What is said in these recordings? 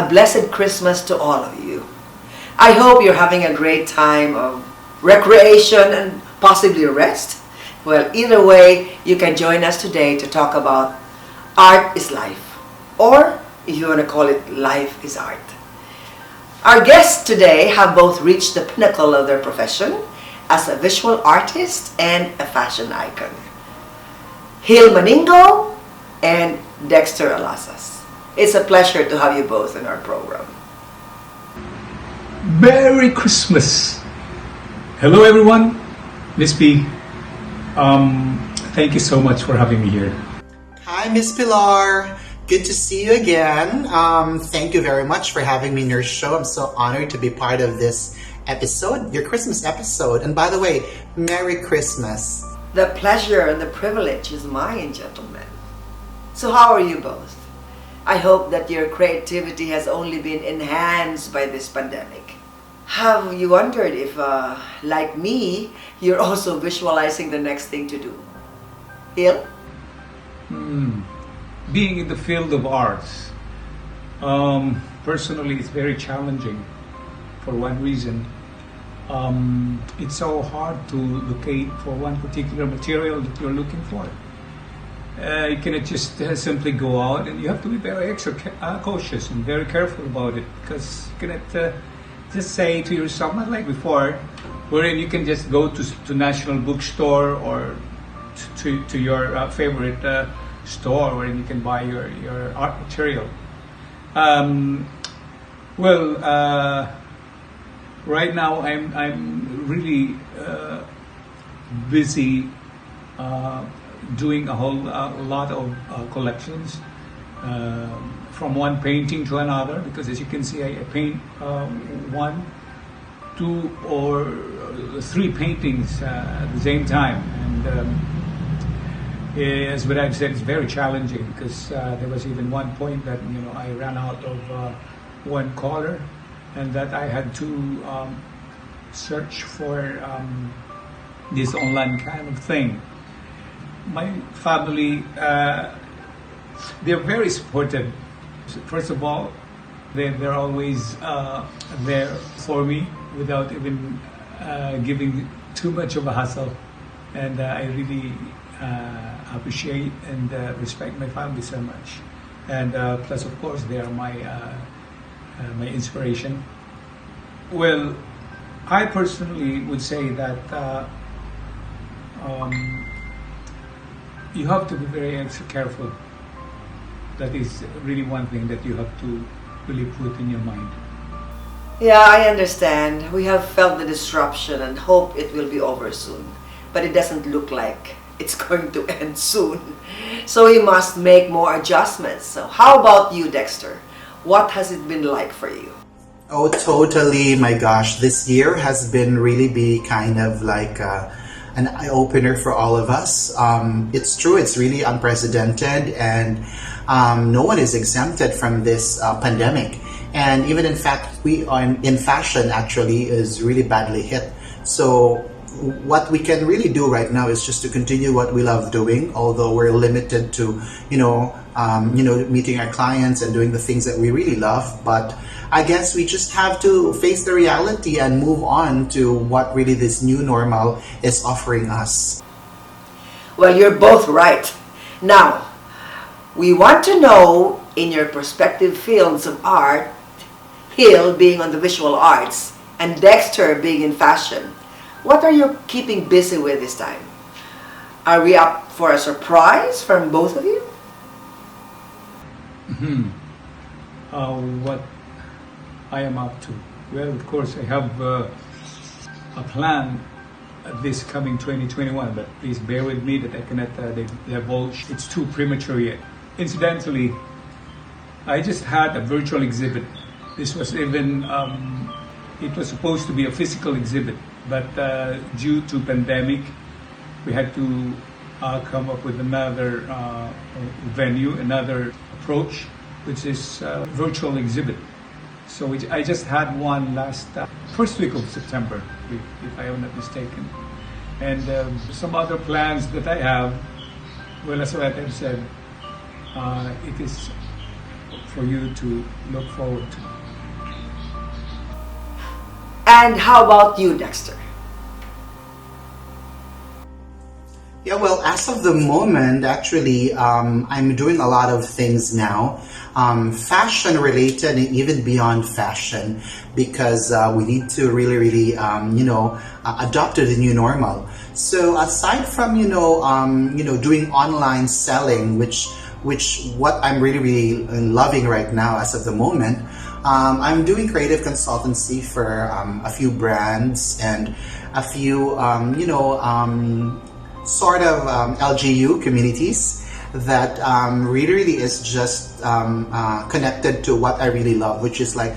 a blessed Christmas to all of you. I hope you're having a great time of recreation and possibly rest. Well, either way, you can join us today to talk about Art is Life, or if you want to call it Life is Art. Our guests today have both reached the pinnacle of their profession as a visual artist and a fashion icon. Maningo and Dexter Alazas. It's a pleasure to have you both in our program. Merry Christmas! Hello everyone, Miss P. Thank you so much for having me here. Hi, Miss Pilar. Good to see you again. Thank you very much for having me in your show. I'm so honored to be part of this episode, your Christmas episode. And by the way, Merry Christmas. The pleasure and the privilege is mine, gentlemen. So how are you both? I hope that your creativity has only been enhanced by this pandemic. Have you wondered if, like me, you're also visualizing the next thing to do? Hill? Being in the field of arts, personally it's very challenging for one reason. It's so hard to locate for one particular material that you're looking for. You cannot just simply go out, and you have to be very extra cautious and very careful about it, because you cannot just say to yourself, not like before, wherein you can just go to National Bookstore or to your favorite store where you can buy your art material. Right now I'm really busy doing a whole lot of collections, from one painting to another, because as you can see I paint 1, 2 or 3 paintings at the same time, and as what I've said, it's very challenging, because there was even one point that I ran out of one color, and that I had to search for this online kind of thing. My family, they're very supportive. First of all, they're always there for me without even giving too much of a hassle, and I really appreciate and respect my family so much. And plus, of course, they are my inspiration. Well, I personally would say that you have to be very extra careful. That is really one thing that you have to really put in your mind. Yeah, I understand. We have felt the disruption and hope it will be over soon. But it doesn't look like it's going to end soon. So we must make more adjustments. So how about you, Dexter? What has it been like for you? Oh, totally. My gosh, this year has been really kind of like an eye-opener for all of us. It's true, it's really unprecedented, and no one is exempted from this pandemic. And even in fact, we are in fashion actually is really badly hit. So what we can really do right now is just to continue what we love doing, although we're limited to, meeting our clients and doing the things that we really love. But I guess we just have to face the reality and move on to what really this new normal is offering us. Well, you're both right. Now, we want to know, in your prospective fields of art, Hill being on the visual arts and Dexter being in fashion, what are you keeping busy with this time? Are we up for a surprise from both of you? What I am up to? Well, of course, I have a plan this coming 2021, but please bear with me that I cannot divulge. It's too premature yet. Incidentally, I just had a virtual exhibit. This was even, it was supposed to be a physical exhibit, but due to pandemic, we had to come up with another venue, another approach, which is virtual exhibit. So I just had one last first week of September, if I am not mistaken. And some other plans that I have, well, as what I've said, it is for you to look forward to. And how about you, Dexter? Yeah, well, as of the moment, actually, I'm doing a lot of things now, fashion related and even beyond fashion, because we need to really, really, adopt to the new normal. So aside from, doing online selling, which what I'm really, really loving right now as of the moment, I'm doing creative consultancy for a few brands and a few, sort of LGU communities that really, really is just connected to what I really love, which is like,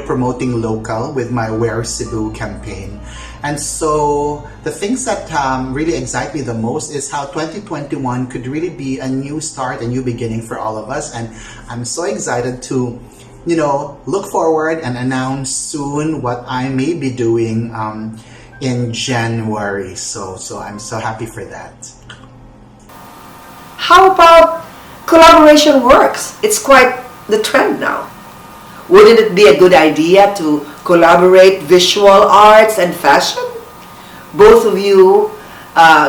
promoting local with my Wear Cebu campaign. And so the things that really excite me the most is how 2021 could really be a new start, a new beginning for all of us. And I'm so excited to, look forward and announce soon what I may be doing in January. So I'm so happy for that. How about collaboration works? It's quite the trend now. Wouldn't it be a good idea to collaborate visual arts and fashion? Both of you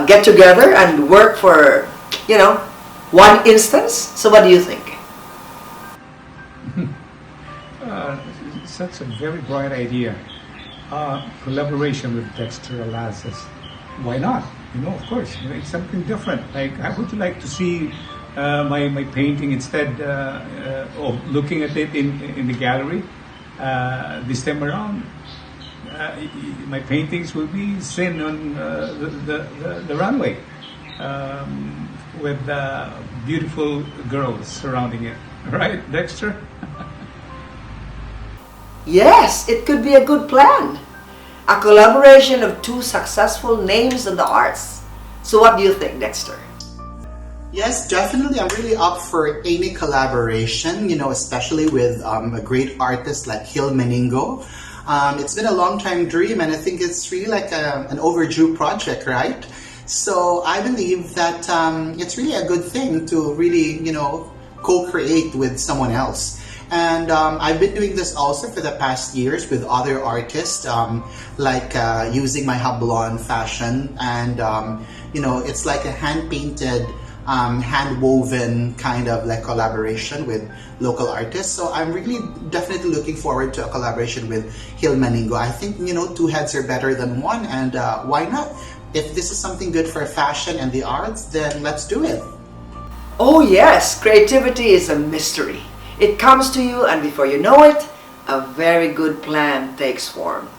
get together and work for, one instance. So what do you think? That's a very bright idea. Collaboration with Dexter, Alazas. Why not? Of course, it's something different. Like, I would like to see my painting instead of looking at it in the gallery. This time around, my paintings will be seen on the runway with beautiful girls surrounding it. Right, Dexter? Yes, it could be a good plan. A collaboration of two successful names in the arts. So what do you think, Dexter? Yes, definitely. I'm really up for any collaboration, especially with a great artist like Maningo. It's been a long time dream, and I think it's really like an overdue project, right? So I believe that it's really a good thing to really, co-create with someone else. And I've been doing this also for the past years with other artists, like using my Hablon fashion, and it's like a hand-painted, hand-woven kind of like collaboration with local artists. So I'm really definitely looking forward to a collaboration with Maningo. I think two heads are better than one, and why not? If this is something good for fashion and the arts, then let's do it. Oh yes, creativity is a mystery. It comes to you, and before you know it, a very good plan takes form.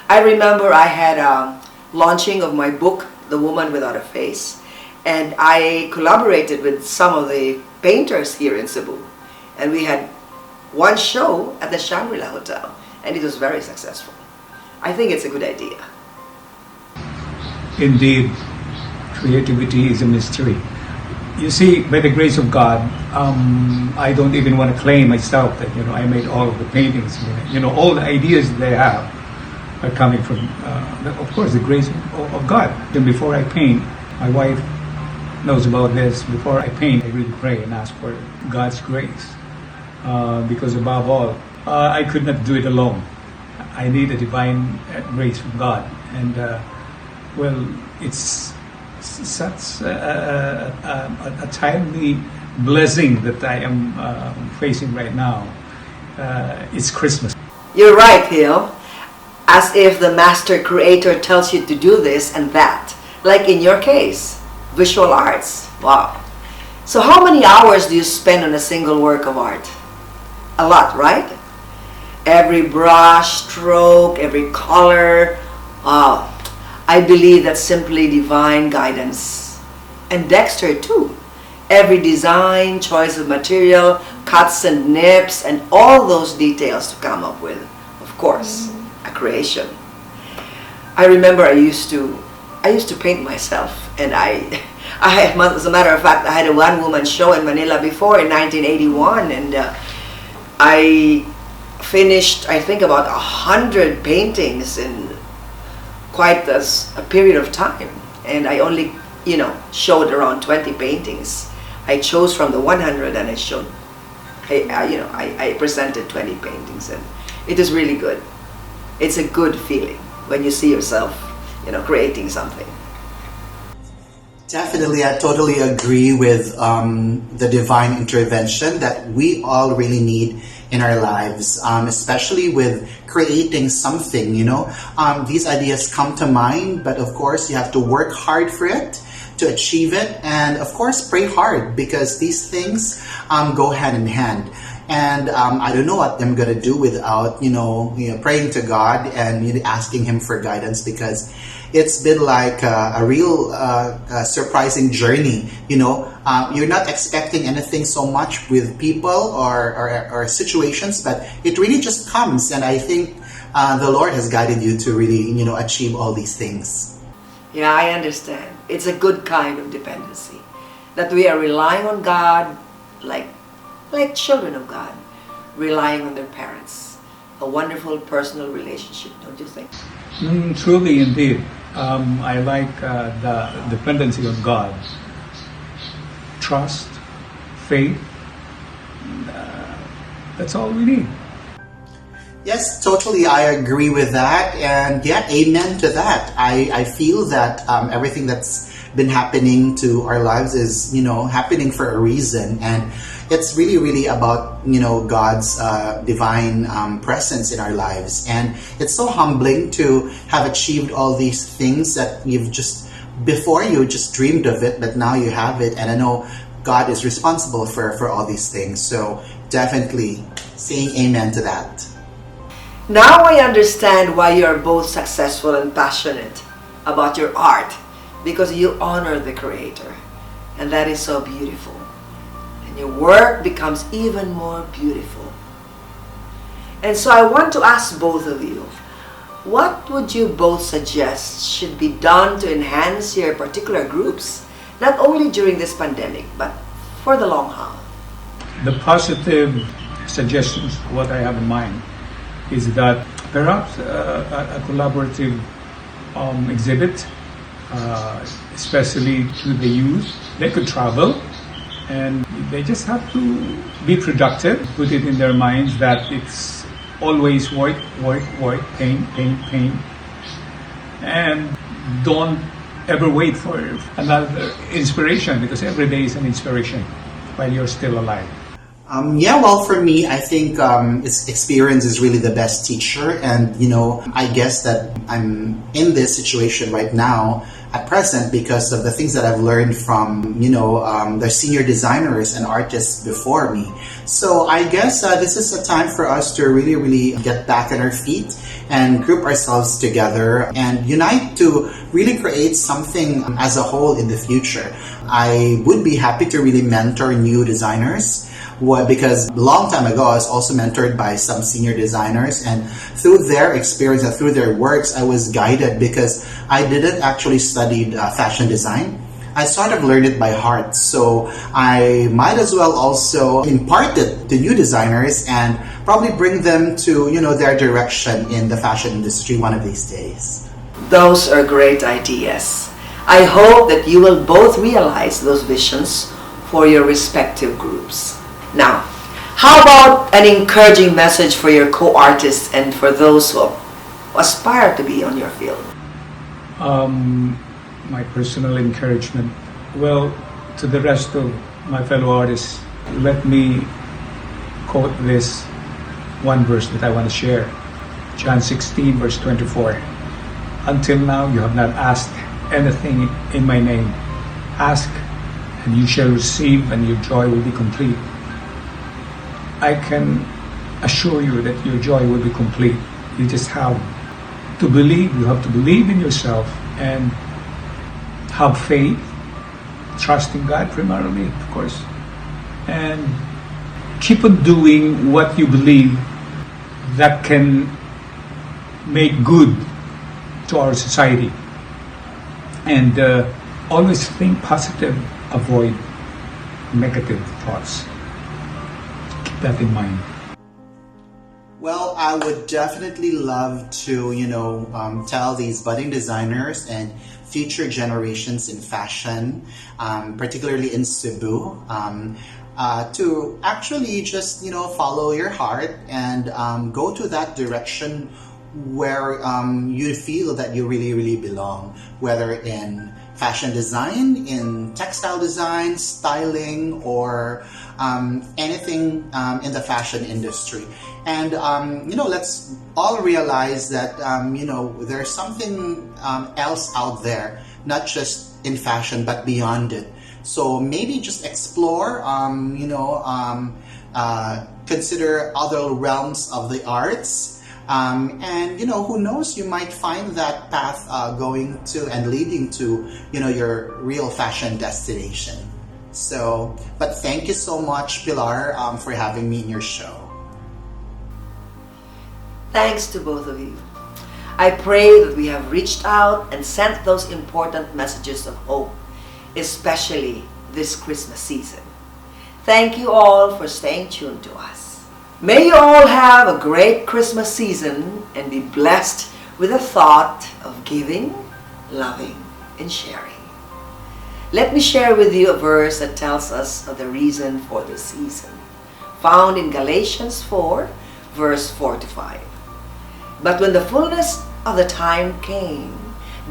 I remember I had a launching of my book, The Woman Without a Face, and I collaborated with some of the painters here in Cebu. And we had one show at the Shangri-La Hotel, and it was very successful. I think it's a good idea. Indeed, creativity is a mystery. You see, by the grace of God, I don't even want to claim myself that I made all of the paintings. All the ideas that I have are coming from, of course, the grace of God. Then before I paint, my wife knows about this. Before I paint, I really pray and ask for God's grace, because above all, I could not do it alone. I need a divine grace from God, and it's such a timely blessing that I am facing right now. It's Christmas. You're right, Hill. As if the master creator tells you to do this and that. Like in your case, visual arts. Wow. So how many hours do you spend on a single work of art? A lot, right? Every brush stroke, every color. Wow. I believe that's simply divine guidance. And Dexter too. Every design, choice of material, cuts and nips, and all those details to come up with, of course, a creation. I remember I used to paint myself, and I as a matter of fact, I had a one-woman show in Manila before in 1981, and I finished, I think, about 100 paintings in quite a period of time, and I only showed around 20 paintings. I chose from the 100 and I showed I presented 20 paintings, and it is really good. It's a good feeling when you see yourself, creating something. Definitely, I totally agree with the divine intervention that we all really need in our lives, especially with creating something, These ideas come to mind, but of course you have to work hard for it to achieve it, and of course pray hard, because these things go hand in hand. And I don't know what I'm gonna do without praying to God and asking Him for guidance, because it's been like a real surprising journey. You're not expecting anything so much with people or situations, but it really just comes. And I think the Lord has guided you to really achieve all these things. Yeah, I understand. It's a good kind of dependency, that we are relying on God like children of God, relying on their parents. A wonderful personal relationship, don't you think? Truly, indeed. I like the dependency of God. Trust, faith, that's all we need. Yes, totally. I agree with that. And yeah, amen to that. I feel that everything that's been happening to our lives is, happening for a reason. And it's really, really about, God's divine presence in our lives. And it's so humbling to have achieved all these things that before you just dreamed of it, but now you have it. And I know God is responsible for all these things. So definitely saying amen to that. Now I understand why you are both successful and passionate about your art, because you honor the Creator, and that is so beautiful. And your work becomes even more beautiful. And so I want to ask both of you, what would you both suggest should be done to enhance your particular groups, not only during this pandemic, but for the long haul? The positive suggestions, what I have in mind, is that perhaps a collaborative exhibit, especially to the youth. They could travel, and they just have to be productive, put it in their minds that it's always work, paint, and don't ever wait for another inspiration, because every day is an inspiration while you're still alive. For me, I think experience is really the best teacher. And, I guess that I'm in this situation right now at present because of the things that I've learned from, the senior designers and artists before me. So I guess this is a time for us to really, really get back on our feet and group ourselves together and unite to really create something as a whole in the future. I would be happy to really mentor new designers. Because a long time ago, I was also mentored by some senior designers, and through their experience and through their works, I was guided because I didn't actually study fashion design. I sort of learned it by heart, so I might as well also impart it to new designers and probably bring them to their direction in the fashion industry one of these days. Those are great ideas. I hope that you will both realize those visions for your respective groups. Now, how about an encouraging message for your co-artists and for those who aspire to be on your field? My personal encouragement, to the rest of my fellow artists, let me quote this one verse that I want to share. John 16 verse 24. Until now you have not asked anything in my name. Ask and you shall receive, and your joy will be complete. I can assure you that your joy will be complete. You just have to believe. You have to believe in yourself and have faith, trust in God primarily, of course, and keep on doing what you believe that can make good to our society. And always think positive, avoid negative thoughts. That in mind. Well, I would definitely love to, tell these budding designers and future generations in fashion, particularly in Cebu, to actually just follow your heart and go to that direction where you feel that you really really belong, whether in fashion design, in textile design, styling, or anything in the fashion industry. And let's all realize that there's something else out there, not just in fashion but beyond it. So maybe just explore, consider other realms of the arts, and who knows, you might find that path going to and leading to your real fashion destination. So, but thank you so much, Pilar, for having me in your show. Thanks to both of you. I pray that we have reached out and sent those important messages of hope, especially this Christmas season. Thank you all for staying tuned to us. May you all have a great Christmas season and be blessed with the thought of giving, loving, and sharing. Let me share with you a verse that tells us of the reason for this season, found in Galatians 4, verse 4 to 5. But when the fullness of the time came,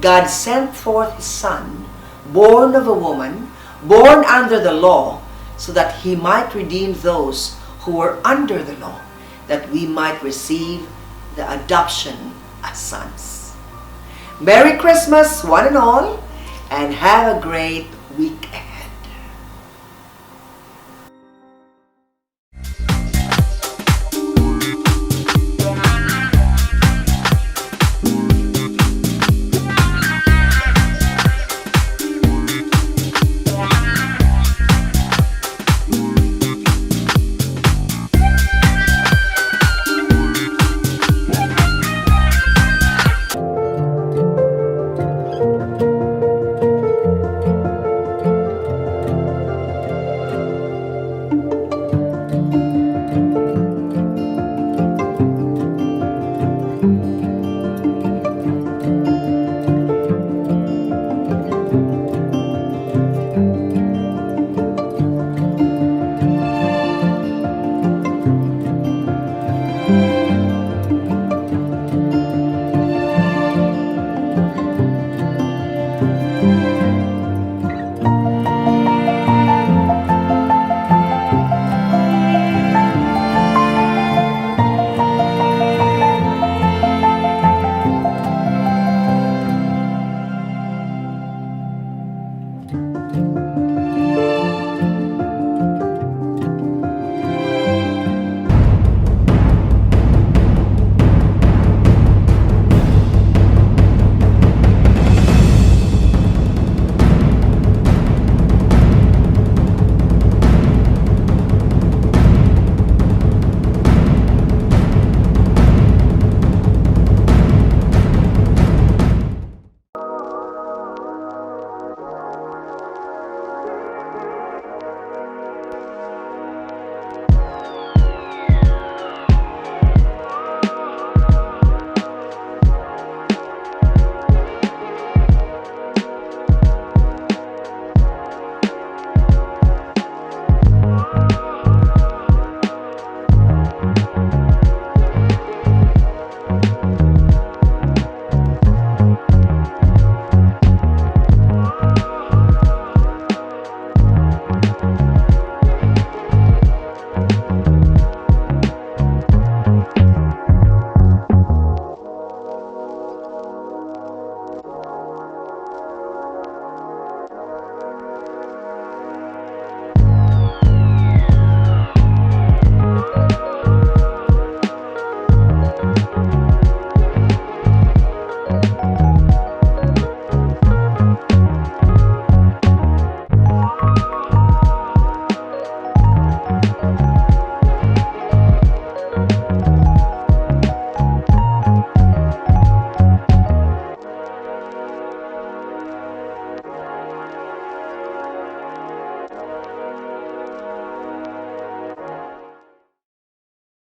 God sent forth His Son, born of a woman, born under the law, so that He might redeem those who were under the law, that we might receive the adoption as sons. Merry Christmas, one and all, and have a great week ahead.